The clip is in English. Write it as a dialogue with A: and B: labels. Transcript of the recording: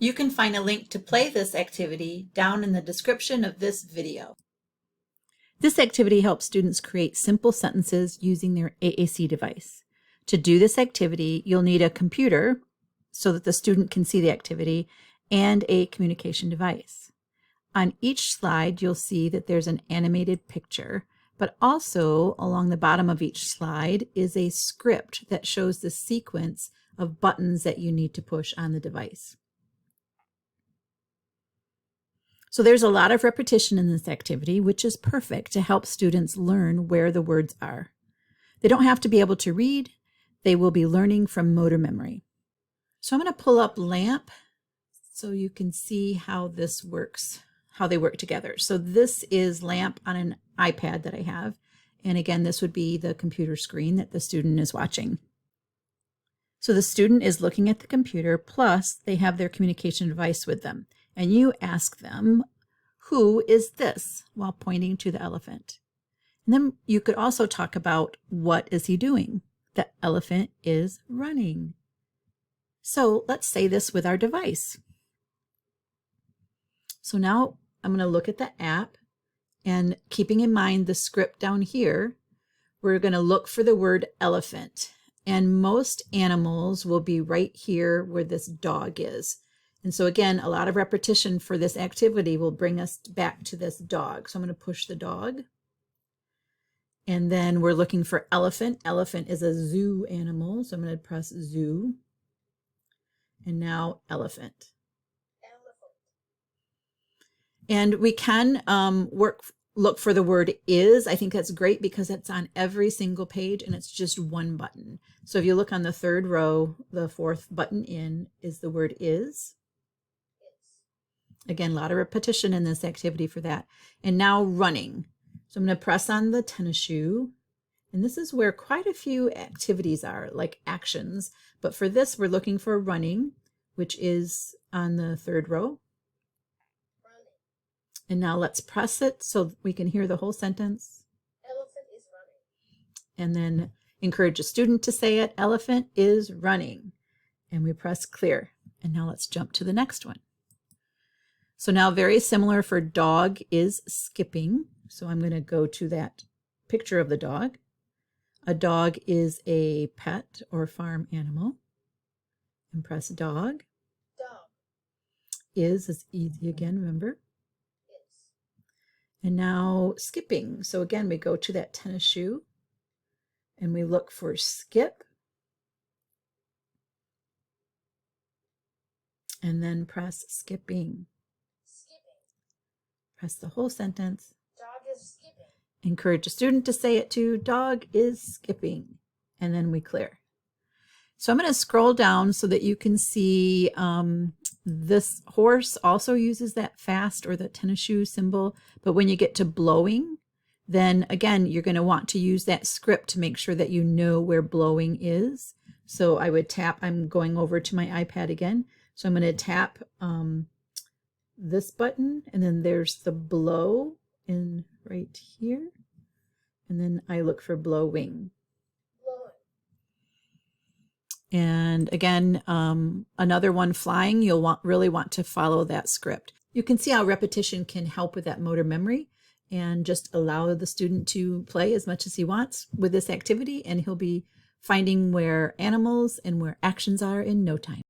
A: You can find a link to play this activity down in the description of this video. This activity helps students create simple sentences using their AAC device. To do this activity, you'll need a computer so that the student can see the activity and a communication device. On each slide, you'll see that there's an animated picture, but also along the bottom of each slide is a script that shows the sequence of buttons that you need to push on the device. So there's a lot of repetition in this activity, which is perfect to help students learn where the words are. They don't have to be able to read. They will be learning from motor memory. So I'm going to pull up LAMP so you can see how this works, how they work together. So this is LAMP on an iPad that I have. And again, this would be the computer screen that the student is watching. So the student is looking at the computer, plus they have their communication device with them. And you ask them, "Who is this?" while pointing to the elephant. And then you could also talk about, what is he doing? The elephant is running. So let's say this with our device. So now I'm going to look at the app, and keeping in mind the script down here, we're going to look for the word elephant. And most animals will be right here where this dog is. And so again, a lot of repetition for this activity will bring us back to this dog. So I'm going to push the dog. And then we're looking for elephant. Elephant is a zoo animal. So I'm going to press zoo. And now elephant. And we can look for the word is. I think that's great because it's on every single page and it's just one button. So if you look on the third row, the fourth button in is the word is. Again, a lot of repetition in this activity for that. And now running. So I'm going to press on the tennis shoe. And this is where quite a few activities are, like actions. But for this, we're looking for running, which is on the third row. And now let's press it so we can hear the whole sentence.
B: Elephant is running.
A: And then encourage a student to say it. Elephant is running. And we press clear. And now let's jump to the next one. So now very similar for dog is skipping. So I'm going to go to that picture of the dog. A dog is a pet or farm animal. And press dog.
B: Dog.
A: Is easy again, remember? And now skipping. So again, we go to that tennis shoe and we look for skip. And then press skipping. Press the whole sentence.
B: Dog is skipping.
A: Encourage a student to say it too. Dog is skipping. And then we clear. So I'm going to scroll down so that you can see this horse also uses that fast or the tennis shoe symbol. But when you get to blowing, then again, you're going to want to use that script to make sure that you know where blowing is. So I would tap, I'm going over to my iPad again. So I'm going to tap this button, and then there's the blow in right here. And then I look for blowing. And again, another one flying, you'll really want to follow that script. You can see how repetition can help with that motor memory, and just allow the student to play as much as he wants with this activity, and he'll be finding where animals and where actions are in no time.